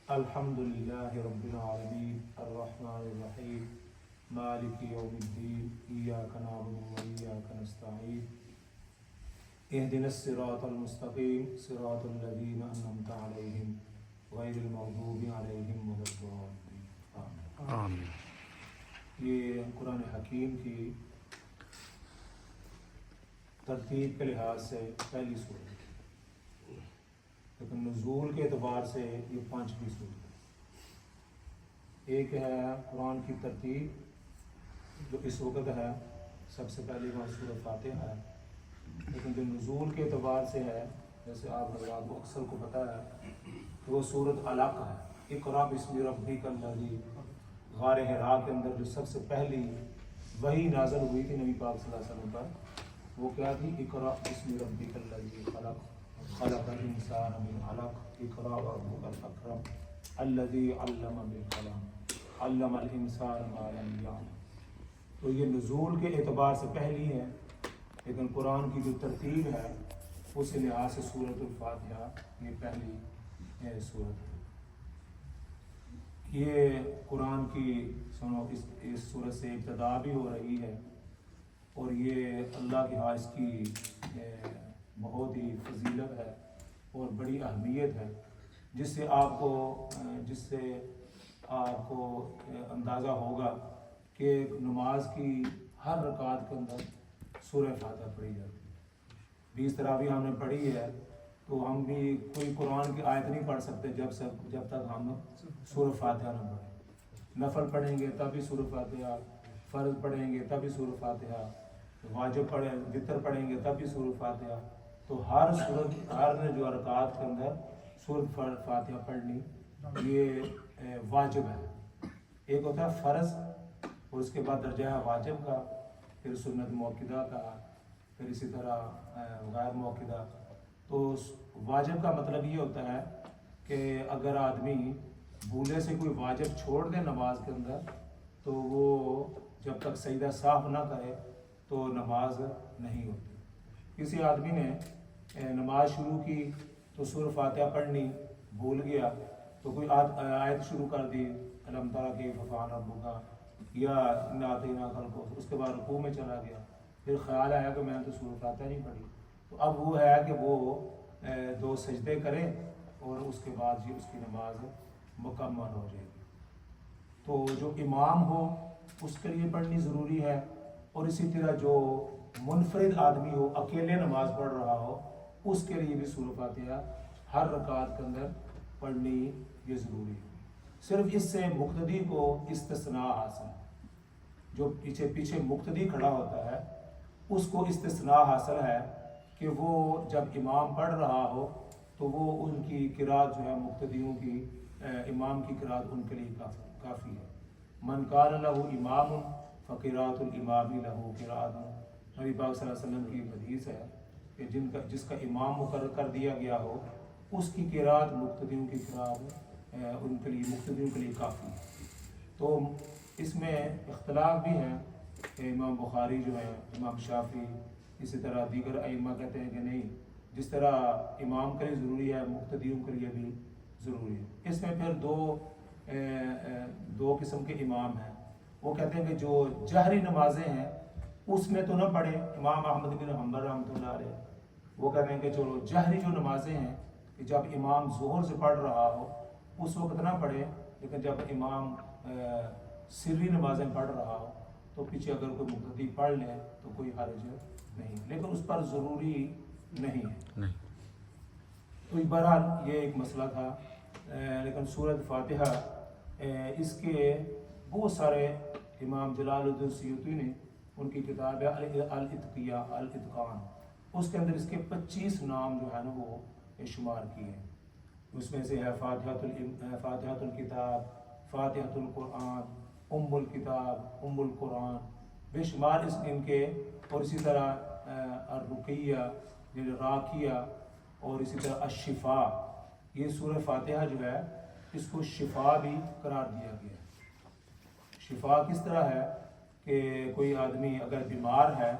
الحمد لله رب العالمين الرحمن الرحيم مالك يوم الدين إياك نعبد وإياك نستعين اهدنا الصراط المستقيم صراط الذين أنعمت عليهم غير المغضوب عليهم ولا الضالين آمين. یہ قرآن حکیم کی ترتیب کے لحاظ سے پہلی سورت ہے، لیکن نزول کے اعتبار سے یہ پانچویں سورت ہے۔ ایک ہے قرآن کی ترتیب جو اس وقت ہے، سب سے پہلی وہاں سورۃ فاتحہ ہے، لیکن جو نزول کے اعتبار سے ہے، جیسے آپ حضرات کو اکثر کو پتہ ہے کہ وہ سورۃ علق ہے۔ اقرأ بسم ربک الذی، غار حرا کے اندر جو سب سے پہلی وحی نازل ہوئی تھی نبی پاک صلی اللہ علیہ وسلم پر، وہ کیا تھی؟ اقرأ بسم ربک الذی خلق خلق الانسان من علق اقرأ وربک الاکرم الذی علم بالقلم علم الانسان ما لم یعلم۔ تو یہ نزول کے اعتبار سے پہلی ہے، لیکن قرآن کی جو ترتیب ہے اس لحاظ سے سورۃ الفاتحہ یہ پہلی سورت ہے۔ یہ قرآن کی اس سورت سے ابتدا بھی ہو رہی ہے، اور یہ اللہ کے ہاں اس کی بہت ہی فضیلت ہے اور بڑی اہمیت ہے، جس سے آپ کو اندازہ ہوگا کہ نماز کی ہر رکعت کے اندر سورہ فاتحہ پڑھی جاتی ہے۔ 20 تراویح ہم نے پڑھی ہے، تو ہم بھی کوئی قرآن کی آیت نہیں پڑھ سکتے جب تک ہم سورہ فاتحہ نہ پڑھیں۔ نفل پڑھیں گے تب بھی سورہ فاتحہ، فرض پڑھیں گے تب بھی سورہ فاتحہ، واجب پڑھیں، وتر پڑھیں گے تب بھی سورہ فاتحہ۔ تو ہر جو رکعات کے اندر سورہ فاتحہ پڑھنی یہ واجب ہے۔ ایک ہوتا ہے فرض، اور اس کے بعد درجہ ہے واجب کا، پھر سنت موقدہ کا، پھر اسی طرح غیر موقدہ۔ تو واجب کا مطلب یہ ہوتا ہے کہ اگر آدمی بھولے سے کوئی واجب چھوڑ دے نماز کے اندر، تو وہ جب تک سجدہ صاف نہ کرے تو نماز نہیں ہوتی۔ کسی آدمی نے نماز شروع کی تو سورہ فاتحہ پڑھنی بھول گیا، تو کوئی آیت شروع کر دی، الم تری کیف فعل ربک یا انا اعطیناک الکوثر، اس کے بعد رکوع میں چلا گیا، پھر خیال آیا کہ میں نے تو سورہ فاتحہ نہیں پڑھی، تو اب وہ ہے کہ وہ 2 سجدے کرے اور اس کے بعد اس کی نماز مکمل ہو جائے گی۔ تو جو امام ہو اس کے لیے پڑھنی ضروری ہے، اور اسی طرح جو منفرد آدمی ہو، اکیلے نماز پڑھ رہا ہو، اس کے لیے بھی سورہ فاتحہ ہر رکعت کے اندر پڑھنی یہ ضروری ہے۔ صرف اس سے مقتدی کو استثناء حاصل ہے، جو پیچھے مقتدی کھڑا ہوتا ہے اس کو استثناء حاصل ہے کہ وہ جب امام پڑھ رہا ہو تو وہ ان کی قرات جو ہے مقتدیوں کی، امام کی قرات ان کے لیے کافی ہے۔ من کان لہ امام فقرات الامام لہ قرات، نبی پاک صلی اللہ علیہ وسلم کی حدیث ہے کہ جس کا امام مقرر کر دیا گیا ہو اس کی قرات مقتدیوں کی قرات ان کے لیے، مقتدیوں کے لیے کافی ہے۔ تو اس میں اختلاف بھی ہے کہ امام بخاری جو ہے، امام شافعی، اسی طرح دیگر ائمہ کہتے ہیں کہ نہیں، جس طرح امام کے لیے ضروری ہے مقتدیوں کے لیے بھی ضروری ہے۔ اس میں پھر دو قسم کے امام ہیں۔ وہ کہتے ہیں کہ جو جہری نمازیں ہیں اس میں تو نہ پڑھیں، امام احمد بن حنبل رحمۃ اللہ علیہ وہ کہتے ہیں کہ جو جہری جو نمازیں ہیں، کہ جب امام ظہر سے پڑھ رہا ہو اس وقت نہ پڑھے، لیکن جب امام سری نمازیں پڑھ رہا ہو تو پیچھے اگر کوئی مقتدی پڑھ لے تو کوئی حرج نہیں، لیکن اس پر ضروری نہیں ہے۔ تو بہرحال یہ ایک مسئلہ تھا، لیکن سورۃ فاتحہ اس کے بہت سارے، امام جلال الدین سیوطی نے ان کی کتاب ہے الاتقیہ الاتقان، اس کے اندر اس کے 25 نام جو ہے نا وہ شمار کیے ہیں۔ اس میں سے ہے فاتحۃ الکتاب، فاتحۃ القرآن، ام الکتاب، ام القرآن، بے شمار ان کے، اور اسی طرح الرقیہ یعنی راقیہ، اور اسی طرح الشفاء۔ یہ سورہ فاتحہ جو ہے اس کو شفا بھی قرار دیا گیا ہے۔ شفا کس طرح ہے کہ کوئی آدمی اگر بیمار ہے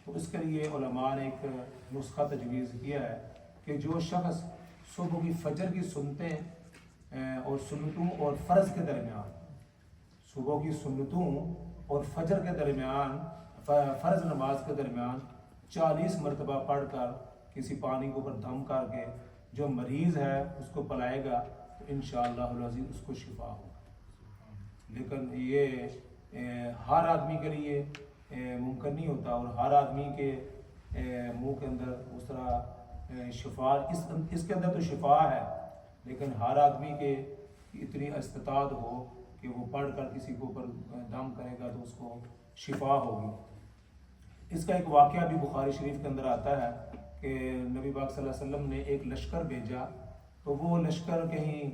تو اس کے لیے علماء نے ایک نسخہ تجویز کیا ہے کہ جو شخص صبح کی فجر کی سنتیں اور سنتوں اور فرض کے درمیان، صبح کی سنتوں اور فجر کے درمیان، فرض نماز کے درمیان 40 مرتبہ پڑھ کر کسی پانی کے اوپر دم کر کے جو مریض ہے اس کو پلائے گا تو انشاءاللہ العزیز اس کو شفا ہوگا۔ لیکن یہ ہر آدمی کے لیے ممکن نہیں ہوتا، اور ہر آدمی کے منہ کے اندر اس طرح شفا، اس کے اندر تو شفا ہے، لیکن ہر آدمی کے اتنی استطاعت ہو کہ وہ پڑھ کر کسی کے اوپر دم کرے گا تو اس کو شفا ہوگی۔ اس کا ایک واقعہ بھی بخاری شریف کے اندر آتا ہے کہ نبی پاک صلی اللہ علیہ وسلم نے ایک لشکر بھیجا، تو وہ لشکر کہیں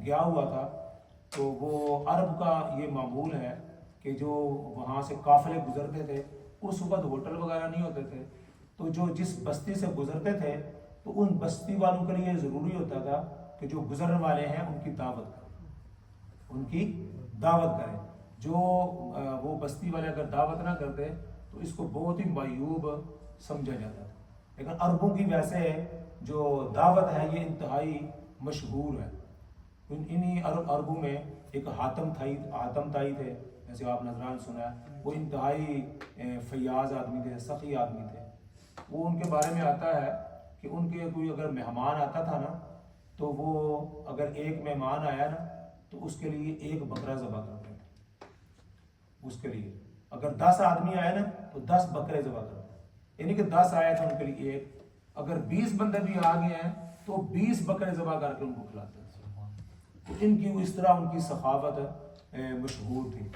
گیا ہوا تھا، تو وہ عرب کا یہ معمول ہے کہ جو وہاں سے قافلے گزرتے تھے، اس وقت ہوٹل وغیرہ نہیں ہوتے تھے، تو جو جس بستی سے گزرتے تھے تو ان بستی والوں کے لیے ضروری ہوتا تھا کہ جو گزرنے والے ہیں ان کی دعوت کریں، ان کی دعوت کریں۔ جو وہ بستی والے اگر دعوت نہ کرتے تو اس کو بہت ہی معیوب سمجھا جاتا تھا، لیکن عربوں کی ویسے جو دعوت ہے یہ انتہائی مشہور ہے۔ انہی عربوں میں ایک حاتم تائی تھے، جیسے آپ نذران سنا ہے، وہ انتہائی فیاض آدمی تھے، سخی آدمی تھے۔ وہ ان کے بارے میں آتا ہے کہ ان کے کوئی اگر مہمان آتا تھا نا، تو وہ اگر ایک مہمان آیا نا تو اس کے لیے ایک بکرا ذبح کرتے تھے۔ اس کے لیے اگر 10 آدمی آئے نا تو 10 بکرے ذبح کرتے، یعنی کہ 10 آئے تو ان کے لیے ایک، اگر 20 بندے بھی آ گئے ہیں تو 20 بکرے ذبح کر کے ان کو کھلاتے تھے۔ تو ان کی اس طرح ان کی سخاوت مشہور تھی۔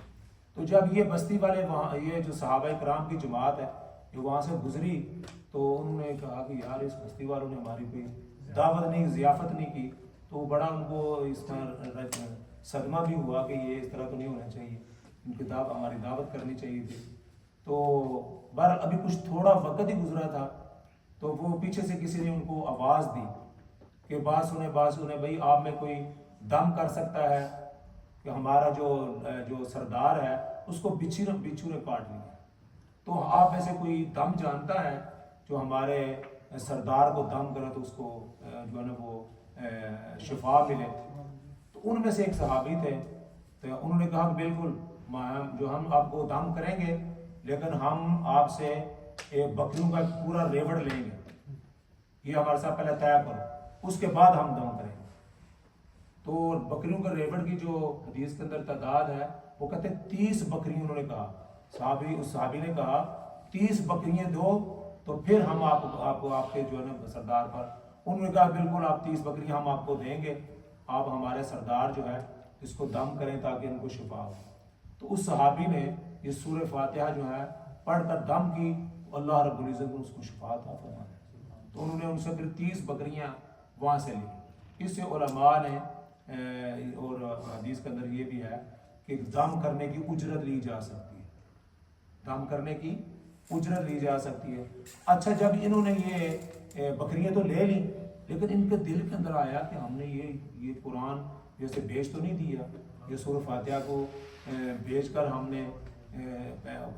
تو جب یہ بستی والے وہاں، یہ جو صحابہ کرام کی جماعت ہے جو وہاں سے گزری، تو انہوں نے کہا کہ یار اس بستی والوں نے ہماری کوئی دعوت نہیں، ضیافت نہیں کی، تو بڑا ان کو اس طرح صدمہ بھی ہوا کہ یہ اس طرح تو نہیں ہونا چاہیے، ان کی ہماری دعوت کرنی چاہیے تھی۔ تو بہرحال ابھی کچھ تھوڑا وقت ہی گزرا تھا تو وہ پیچھے سے کسی نے ان کو آواز دی کہ بات سنے بھائی آپ میں کوئی دم کر سکتا ہے کہ ہمارا جو سردار ہے اس کو بچھو نے کاٹ لیا، تو آپ میں سے کوئی دم جانتا ہے جو ہمارے سردار کو دم کرے تو اس کو جو ہے نا وہ شفا ملے؟ تو ان میں سے ایک صحابی تھے، تو انہوں نے کہا کہ بالکل جو ہم آپ کو دم کریں گے، لیکن ہم آپ سے بکریوں کا پورا ریوڑ لیں گے، یہ ہمارے ساتھ پہلے طے کرو، اس کے بعد ہم دم کریں گے۔ تو بکریوں کے ریوڑ کی جو حدیث کے اندر تعداد ہے وہ کہتے 30 بکریاں، انہوں نے کہا اس صحابی نے کہا 30 بکریاں دو تو پھر ہم آپ کے جو ہے نا سردار پر، انہوں نے کہا بالکل آپ 30 بکریاں ہم آپ کو دیں گے، آپ ہمارے سردار جو ہے اس کو دم کریں تاکہ ان کو شفا ہو۔ تو اس صحابی نے یہ سورہ فاتحہ جو ہے پڑھ کر دم کی، اللہ رب العزت نے اس کو شفا عطا فرمایا۔ تو انہوں نے ان سے پھر 30 بکریاں وہاں سے لی۔ اس سے علماء نے اور حدیث کے اندر یہ بھی ہے کہ دم کرنے کی اجرت لی جا سکتی ہے، دم کرنے کی اجرت لی جا سکتی ہے۔ اچھا جب انہوں نے یہ بکریاں تو لے لی، لیکن ان کے دل کے اندر آیا کہ ہم نے یہ قرآن جیسے بیچ تو نہیں دیا، یہ سورہ فاتحہ کو بیچ کر ہم نے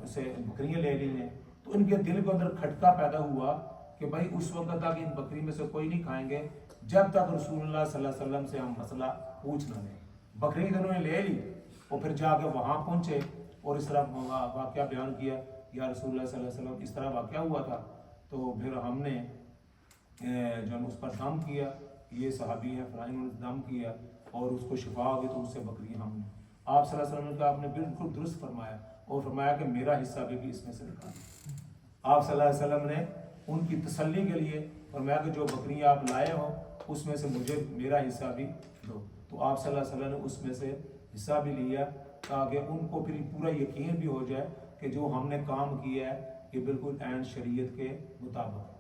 اسے بکریاں لے لی ہیں۔ تو ان کے دل کے اندر کھٹکا پیدا ہوا کہ بھائی اس وقت تک ان بکری میں سے کوئی نہیں کھائیں گے جب تک رسول اللہ صلی اللہ علیہ وسلم سے ہم مسئلہ پوچھ نہ لیں۔ بکری انہوں نے لے لی اور پھر جا کے وہاں پہنچے اور اس طرح واقعہ بیان کیا، یا رسول اللہ صلی اللہ علیہ وسلم اس طرح واقعہ ہوا تھا۔ تو پھر ہم نے جو اس پر دم کیا، یہ صحابی ہیں فلاں، انہوں نے دم کیا اور اس کو شفا ہوگی تو اس سے بکری ہم نے، آپ صلی اللہ علیہ وسلم نے کہا آپ نے بالکل درست فرمایا، اور فرمایا کہ میرا حصہ بھی اس میں سے نکال۔ آپ صلی اللہ علیہ وسلم نے ان کی تسلی کے لیے فرمایا کہ جو بکریاں آپ لائے ہو اس میں سے مجھے میرا حصہ بھی دو۔ تو آپ صلی اللہ علیہ وسلم نے اس میں سے حصہ بھی لیا تاکہ ان کو پھر پورا یقین بھی ہو جائے کہ جو ہم نے کام کیا ہے یہ بالکل عین شریعت کے مطابق۔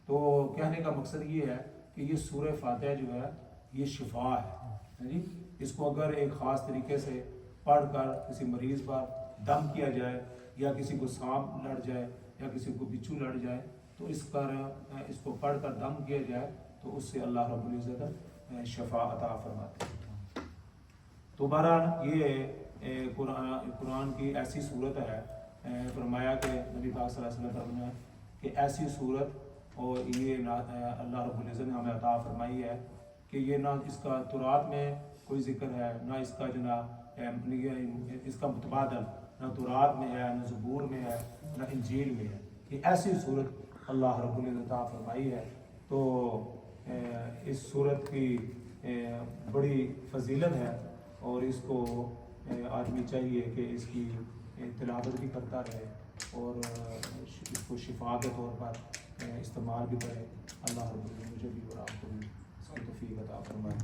تو کہنے کا مقصد یہ ہے کہ یہ سورہ فاتحہ جو ہے یہ شفا ہے جی، اس کو اگر ایک خاص طریقے سے پڑھ کر کسی مریض پر دم کیا جائے، یا کسی کو سانپ لڑ جائے یا کسی کو بچھو لڑ جائے تو اس کو پڑھ کر دم کیا جائے تو اس سے اللہ رب العزت شفا عطا فرماتے ہیں۔ تو بہرحال یہ قرآن کی ایسی صورت ہے، فرمایا کہ نبی پاک صلی اللہ علیہ وسلم فرمایا کہ ایسی صورت اور یہ اللہ رب العزت نے ہمیں عطا فرمائی ہے کہ یہ نہ اس کا تورات میں کوئی ذکر ہے، نہ اس کا اس کا متبادل نہ تورات میں ہے، نہ زبور میں ہے، نہ انجیل میں ہے. یہ ایسی صورت اللہ رب العزت عطا فرمائی ہے. تو اس صورت کی بڑی فضیلت ہے، اور اس کو آدمی چاہیے کہ اس کی تلاوت بھی کرتا رہے اور اس کو شفا کے طور پر استعمال بھی کرے. اللہ رب العزت مجھے بھی اور آپ کو بھی اس کی توفیق عطا فرمائے.